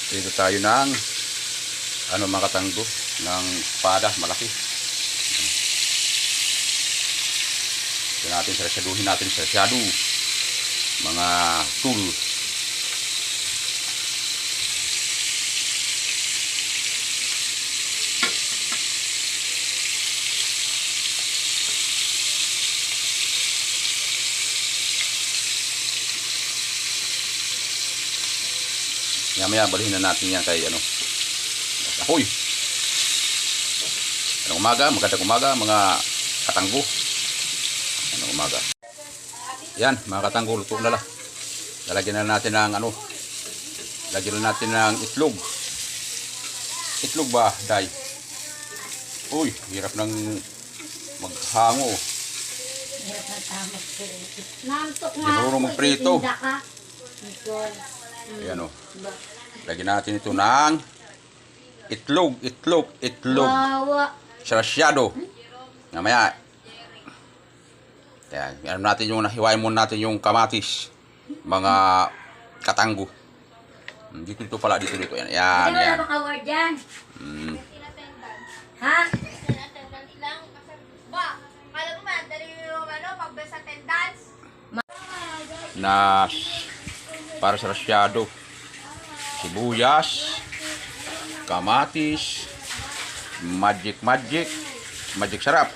Dito tayo ng mga katanggo ng espada malaki. Ito natin, sarasyaduhin natin, sarasyado mga tool. Maya balihin na natin yan kay apoy. Magandang umaga mga katanggo. Umaga. Yan mga katanggo, luto na lang. Lalagyan na natin ng lagyan na natin ng itlog. Itlog ba, day? Uy, hirap ng maghango. Hirap ng tamak. Hindi marunong magprito. Ayan o. Lagyan natin ito ng itlog. Sarasyado. Namaya. Ayan natin hiwain muna natin yung kamatis. Mga katanggo. Dito pala, dito. Ayan, yan. Wala bang award yan? Ha? Kala mo man, dali yung pag-best attendance. Na para sa rasyado, sibuyas, kamatis, magic sarap,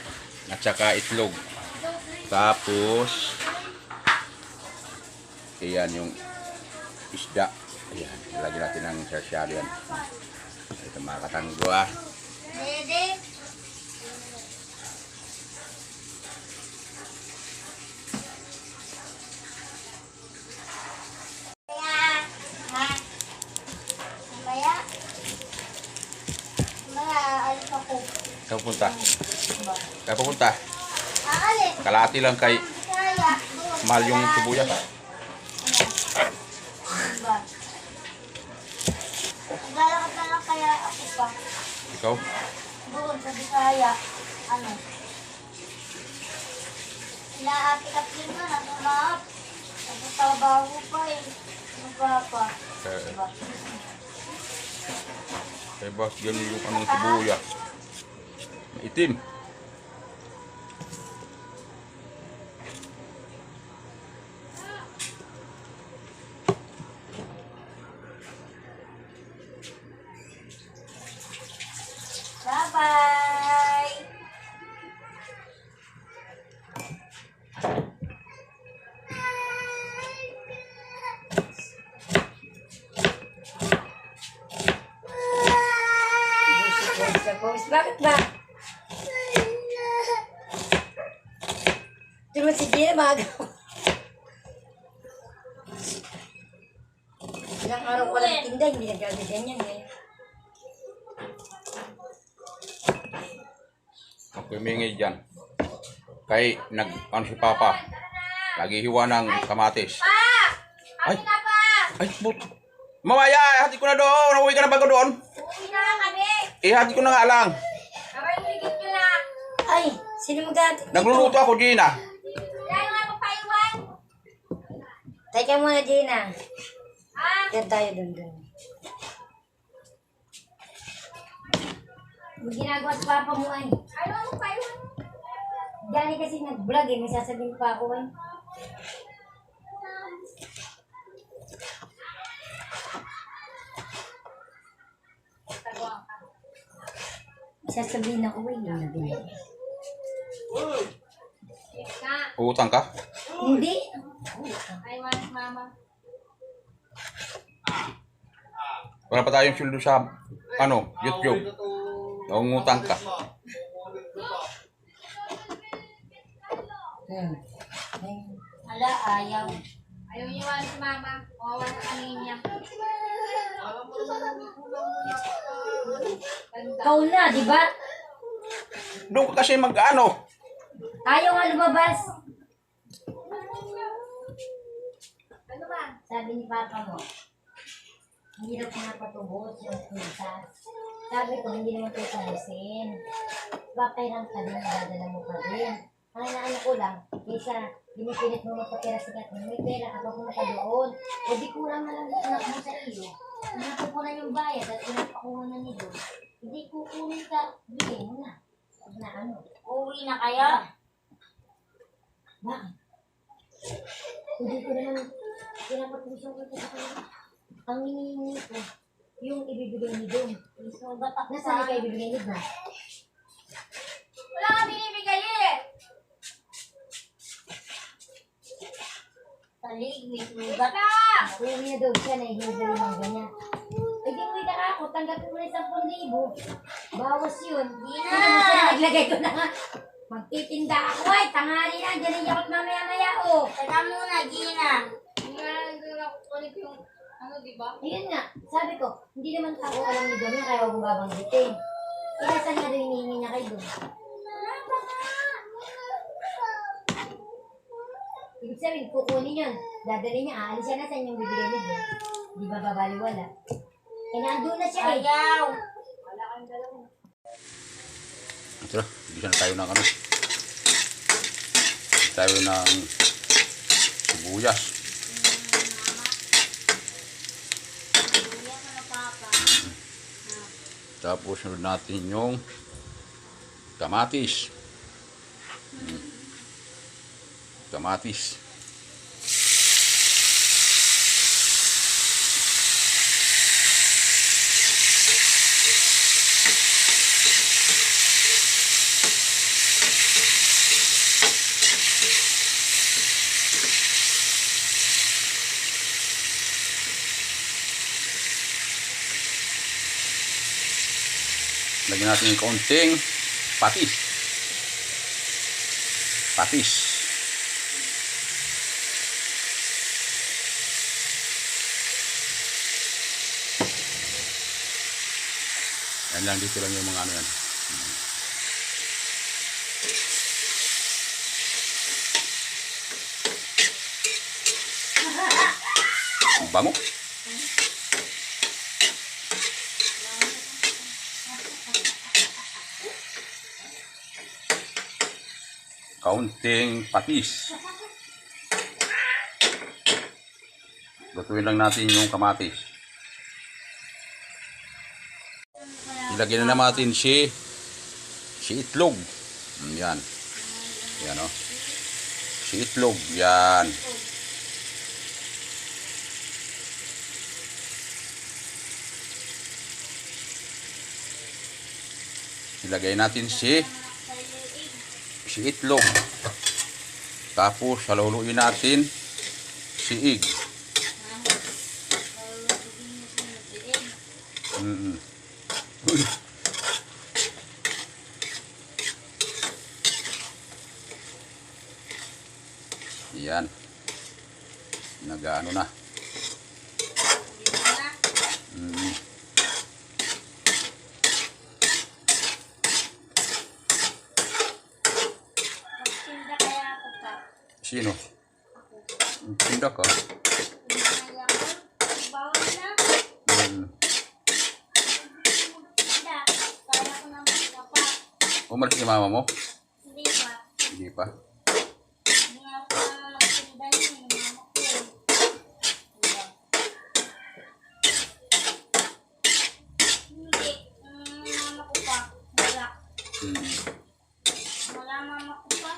at saka itlog. Tapos ayan yung isda. Ayan, lagyan natin ng rasyado yan. Ito mga katanggo Ready? Kaya pupunta. Kalahati lang kay mahal yung sibuyas. Naglalakad na lang kaya ako pa. Ikaw? Doon sa Bisaya. Inaapit-apit na, natumap. Nagtatrabaho pa Magpapa. Diba? Kaya boss, ganyan yung sibuyas. Itim. Bye-bye! Bakit ba? Diba si Gina magawa? Ilang araw ko lang tinda, hindi nagagaganyan eh. Ako humingi dyan. Kay si Papa. Lagi hiwa ng kamatis. Ay! Ay, but. Mamaya, hati ko na doon. Uwi ka na bago doon. Uwi na lang kami! Hati ko na nga lang. Abay, higit nyo na! Ay, sino mag-atin? Nagluluto ako, Gina. Wala nga magpaiwan! Teka muna, Gina. Ah! Yan tayo dun. May ginagawa sa papa mo ay. Ano ang magpaiwan? Dani kasi nag-vlog eh, may sasabihin pa ako eh. Sasabihin ako eh, yung nabili. Utang ka? Hindi. Paiwan, mama. Wala pa tayong sweldo sa YouTube. Naungutang ka. Ala, ayaw. Ayaw niyo iwan si mama. Kawawa sa kanina. Ikaw na, di ba? Doon ka kasi Ayaw nga lumabas. Ano ba? Sabi ni papa mo, hindi daw pinapatubos yung prutas. Sabi ko, hindi naman ito salusin. Bakay lang ka din, dadala mo pa din. Ang inaano ko lang, kaysa binipilit mo magpapira sa kat, may pera ka pa pumunta doon. O di kulang na lang yung anak mo sa iyo. napupunan yung bayad at pinapakuha na nito, hindi kukunin ka, bigay mo na. Pag na ano. Uwi na kayo? Bakit? Hindi ko naman pinapatusong ko sa kanila. Ang hinihingi ko, yung ibibigay ni Dom. So, ba't ako Nasaan ka ibibigay ni Dom? Wala kang binibigay eh. Talig, may sugat. Kaya niya daw siya na ihintay ng ganyan. Ay, di mo ika ako, tanggapin mo na 10,000. Bawas yun. Di Hindi na. mo siya naglagay ko na nga. Magtitinda ako ay, tanghali na, dyan ako mamaya-maya oh. Teka muna, Gina. Doon ako ulit yung, ano, di ba? Ayun nga, sabi ko, hindi naman ako alam ni Dom yan, kaya huwag mong babanggitin. Inasan na rin hinihingi niya kay Dom. Ibig sabihin, kukunin yun. Dadali niya, aalis siya na sa inyong bibigay ni Dom. Di ba babaliwala? Eh, nandun na siya eh. Ayaw. Wala kang dalawa. Ito na, bigyan na tayo ng ano. Tayo ng sibuyas. Tapos sunod natin yung kamatis. Kamatis. Lagyan natin yung kaunting patis. Patis. Yan lang, dito lang yung mga ano yan. Ang bango. Kaunting patis. Lutuin lang natin yung kamatis. Ilagyan na natin si itlog. Yan. Yan o. Si itlog. Yan. Ilagay natin si itlog. Tapos haluluin natin si egg. Yan. Nag-ano na. Magtinda kaya ako pa. Sino? Tinda ka. Bawal na. Tinda. Kaya ko naman pa. Umalis si mama mo? Hindi ba? Hindi pa. Hindi nga ako magtinda niya. Mama ko. Diba? Hindi. Mama ko pa. Wala. Wala mama ko pa.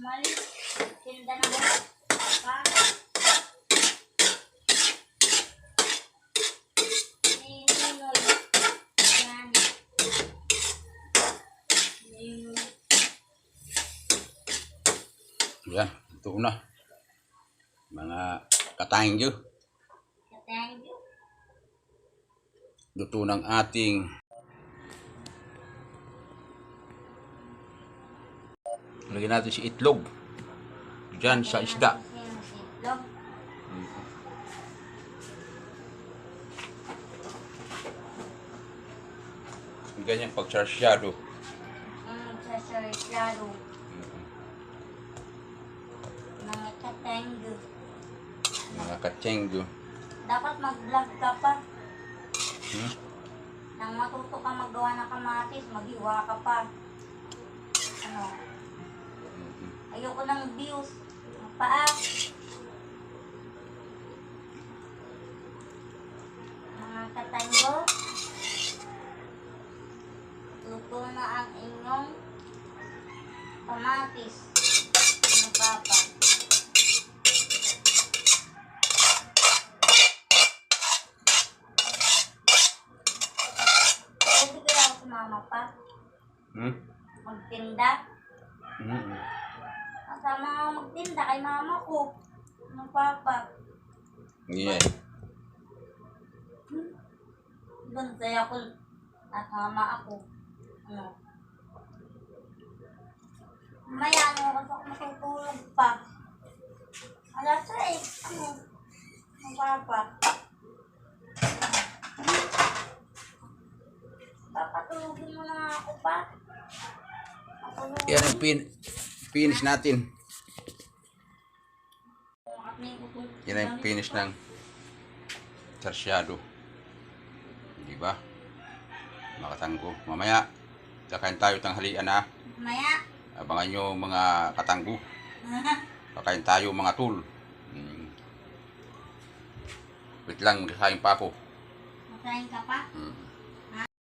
Mali. Tinda na ba? Pa? Ni Ninoy. Yan. Ninoy. Yan. Ito na. Mga katangyo. Thank you. Luto ng ating lagyan natin si itlog dyan sa isda. Itlog. Ganyan pagsasyado. Sa sarsyado. Mga katenggo. Mga katsenggo. Dapat mag-vlog ka pa. Nang matuto ka maggawa ng kamatis, maghiwa ka pa. Ano? Ayoko ng views. Ang paa. katango. Luto na ang inyong kamatis. Ano papa? Pwede kaya ako sumama pa? Hmm? Magtinda? Hmm. Kasama nga magtinda kay mama ko. Ano papa? Yeah. Bantay ako at mama ako. Ano? Mamaya ano kasi ako matutulog pa. Alas 6. Ano? Ano papa? Papatulogin mo na nga ako pa. Matulogin. Yan ang finish natin. Yan ang finish ng sarsyado. Di ba? Mga katanggo. Mamaya, kakain tayo tanghalian na. Mamaya. Abangan nyo mga katanggo. Kakain tayo mga tool. Wait lang, magkasahin pa ako. Masahin ka pa? Hmm.